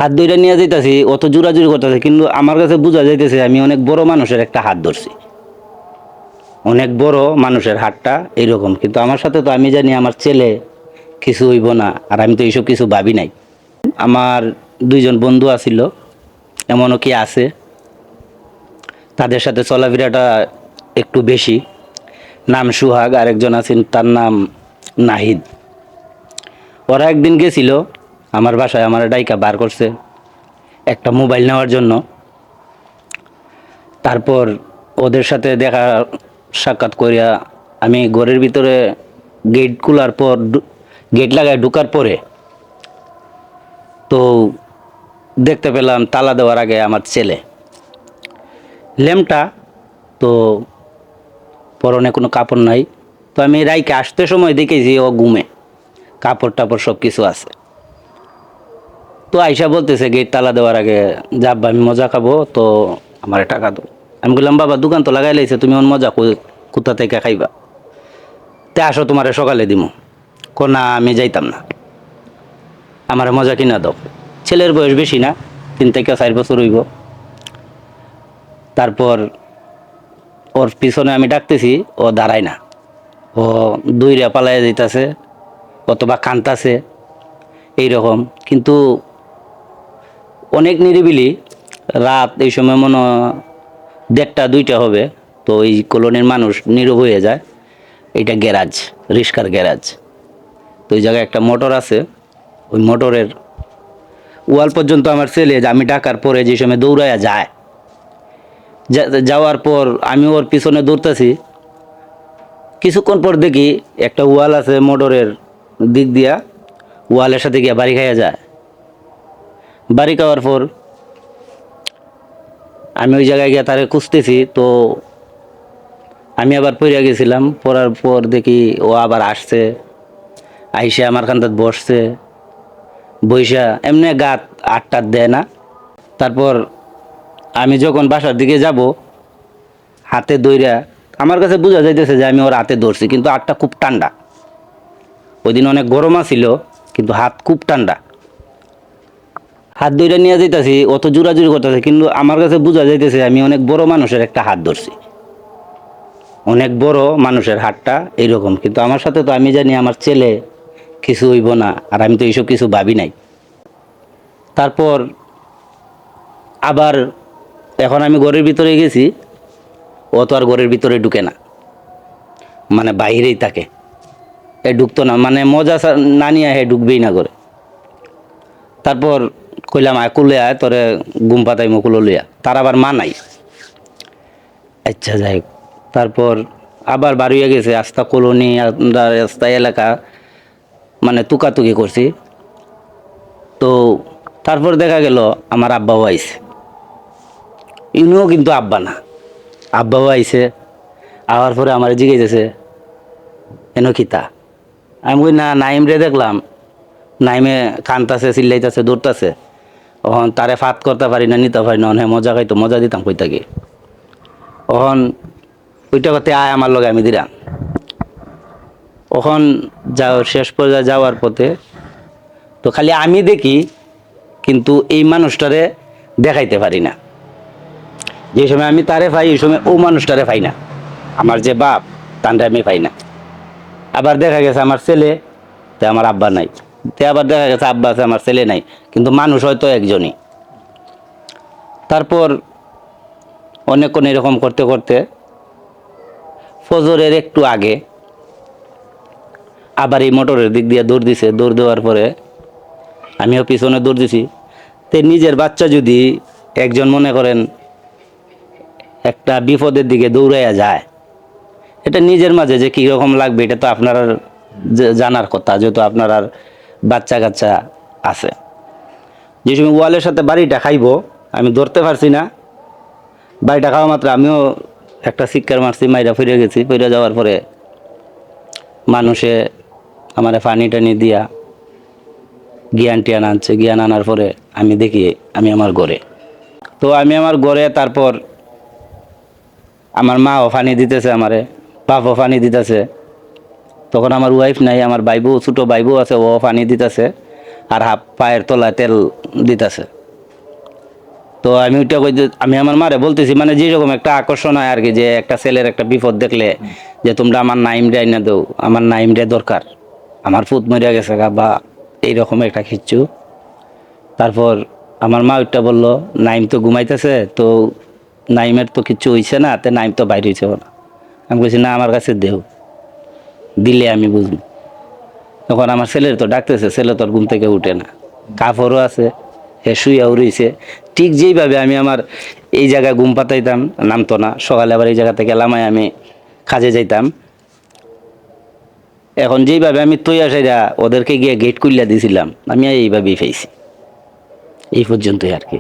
হাত ধইরা নিয়ে যাইতাছি, অত জোরাজুরি করতেছে, কিন্তু আমার কাছে বোঝা যাইতেছে আমি অনেক বড় মানুষের একটা হাত ধরছি। অনেক বড় মানুষের হাতটা এইরকম, কিন্তু আমার সাথে তো আমি জানি আমার ছেলে কিছু হইব না, আর আমি তো এইসব কিছু ভাবি নাই। আমার দুইজন বন্ধু আছিল, এমনও কি আছে, তাদের সাথে চলাফেরাটা একটু বেশি। নাম সুহাগ, আরেকজন আছেন তার নাম নাহিদ। ওরা একদিন গেছিল আমার বাসায়, আমার ডাইকা বার করছে একটা মোবাইল নেওয়ার জন্য। তারপর ওদের সাথে দেখা সাক্ষাৎ করিয়া আমি ঘরের ভিতরে গেট খোলার পর, গেট লাগায় ঢুকার পরে তো দেখতে পেলাম তালা দেওয়ার আগে আমার ছেলে ল্যাম্পটা, তো পরনে কোনো কাপড় নাই। তো আমি রাইকে আসতে সময় দেখেছি ও ঘুমে, কাপড় টাপড় সব কিছু আছে। তো আইসা বলতেছে গেট তালা দেওয়ার আগে, যা আব্বা আমি মজা খাবো, তো আমার টাকা দাও। আমি বললাম বাবা দোকান তো লাগাই লাইছে, তুমি ওর মজা কোথা থেকে খাইবা, তে আসো তোমারে সকালে দিমু। না আমি যাইতাম না, আমার মজা কিনা দাও। ছেলের বয়স বেশি না, 3 থেকে 4 বছর হইব। তারপর ওর পিছনে আমি ডাকতেছি, ও দাঁড়ায় না, ও দৌড়ে পালাইয়া যাইতাছে অথবা কান্তাছে এইরকম। কিন্তু অনেক নিরিবিলি রাত, এই সময় মনে হয় 1:30-2টা হবে। তো এই কলোনির মানুষ নীরব হয়ে যায়। এটা গ্যারাজ, রিস্কার গ্যারাজ। তো ওই জায়গায় একটা মোটর আছে, ওই মোটরের ওয়াল পর্যন্ত আমার ছেলে, আমি ডাকার পরে যে সময় দৌড়াইয়া যায়, যাওয়ার পর আমি ওর পিছনে দৌড়তেছি। কিছুক্ষণ পর দেখি একটা ওয়াল আছে মোটরের দিক দিয়া, ওয়ালের সাথে গিয়া বাড়ি খাইয়া যায়। বাড়ি খাওয়ার পর আমি ওই জায়গায় গিয়ে তারে খুঁজতেছি, তো আমি আবার পড়িয়া গেছিলাম। পড়ার পর দেখি ও আবার আসছে, আইসে আমার কান্দাত বসছে, বইসা এমনি গাত আটটাত দেয় না। তারপর আমি যখন বাসার দিকে যাব, হাতে দইরা, আমার কাছে বোঝা যাইতেছে যে আমি ওর হাতে ধরছি, কিন্তু হাতটা খুব ঠান্ডা। ওই দিন অনেক গরম ছিল, কিন্তু হাত খুব ঠান্ডা। হাত ধইরা নিয়ে যাইতাছি, অত জোরাজুরি করতেছে, কিন্তু আমার কাছে বোঝা যাইতেছে আমি অনেক বড় মানুষের একটা হাত ধরছি। অনেক বড় মানুষের হাতটা এইরকম, কিন্তু আমার সাথে তো আমি জানি আমার ছেলে কিছু হইব না, আর আমি তো এইসব কিছু ভাবি নাই। তারপর আবার এখন আমি ঘরের ভিতরে গেছি, ও তো আর ঘরের ভিতরে ঢুকে না, মানে বাইরেই থাকে। এ ঢুকতো না, মানে মজা না নিয়ে হে ঢুকবেই না করে। তারপর কইলাম আয় কুলে আয়, তোরে ঘুম পাতাই মুকুলো লইয়া, তার আবার মা নাই। আচ্ছা যাই হোক, তারপর আবার বাড়ি হয়ে গেছে, আস্তা কলোনি রাস্তা এলাকা, মানে তুকাতুকি করছি। তো তারপর দেখা গেল আমার আব্বাও আইছে। ইনিও কিন্তু আব্বা না, আব্বাও আইছে। আওয়ার পরে আমার জিজ্ঞেসেছে এনো খিতা। আমি বলি না, নাইম রে দেখলাম, নাইমে কানতাছে, চিল্লাইতাছে, দৌড়তাছে। ওহন তারে ফাত করতে পারি না, নিতে পারি না, হ্যাঁ মজা খাইতো, মজা দিতাম কই থাকি। ওহন ওইটা করতে আয় আমার লগে, আমি দিলাম। ওখন যাও, শেষ পর্যায়ে যাওয়ার পথে তো খালি আমি দেখি, কিন্তু এই মানুষটারে দেখাইতে পারি না। যে সময় আমি তারে পাই, এই সময় ও মানুষটারে পাই না, আমার যে বাপ তানটা আমি পাই না। আবার দেখা গেছে আমার ছেলে, তে আমার আব্বা নাই। তে আবার দেখা গেছে আব্বা আছে, আমার ছেলে নাই, কিন্তু মানুষ হয়তো একজনই। তারপর অনেকক্ষণ এরকম করতে করতে ফজরের একটু আগে আবার এই মোটরের দিক দিয়ে দৌড় দিছে। দৌড় দেওয়ার পরে আমিও পিছনে দৌড় দিছি। তে নিজের বাচ্চা যদি একজন মনে করেন একটা বিপদের দিকে দৌড়াইয়া যায়, এটা নিজের মাঝে যে কীরকম লাগবে এটা তো আপনার জানার কথা, যেহেতু আপনার আর বাচ্চা কাচ্চা আছে। যে সময় ওয়ালের সাথে বাড়িটা খাইব, আমি ধরতে পারছি না। বাড়িটা খাওয়া মাত্র আমিও একটা শিক্ষার মারছি, মাইরা ফিরে গেছি। ফিরে যাওয়ার পরে মানুষে আমার পানি টানি দিয়া জ্ঞান টিয়ান আনছে। জ্ঞান আনার পরে আমি দেখি আমি আমার ঘরে। তো আমি আমার ঘরে, তারপর আমার মাও পানি দিতেছে, আমারে বাপও পানি দিতেছে। তখন আমার ওয়াইফ নাই, আমার বাইবু, ছোটো বাইবু আছে, ও পানি দিতেছে। আর হাফ পায়ের তলায় তেল দিতেছে। তো আমি ওইটা কই যে আমি আমার মারে বলতেছি, মানে যেরকম একটা আকর্ষণ হয় আর কি, যে একটা ছেলের একটা বিপদ দেখলে যে তোমরা আমার নাইম রে না দাও, আমার নাইম রে দরকার, আমার ফুট মরিয়া গেছে গা বা এইরকম একটা খিচ্ছু। তারপর আমার মা ওইটা বললো নাইম তো ঘুমাইতেছে, তো নাইমের তো কিচ্ছু হইছে না, তে নাইম তো বাইরে হইছে না। আমি বলছি না, আমার কাছে দেও, দিলে আমি বুঝবো। তখন আমার ছেলের তো ডাকতেছে, ছেলে তোর ঘুম থেকে উঠে না, কাপড়ও আছে, হে শুইয়াও রইছে। ঠিক যেইভাবে আমি আমার এই জায়গায় ঘুম পাতাইতাম, নামতো না, সকালে আবার এই জায়গা থেকে লামায় আমি কাজে যাইতাম। এখন যেইভাবে আমি তৈয়া সাইরা ওদেরকে গিয়ে গেট খুললা দিছিলাম, আমি এইভাবেই পেয়েছি, এই পর্যন্তই আর কি।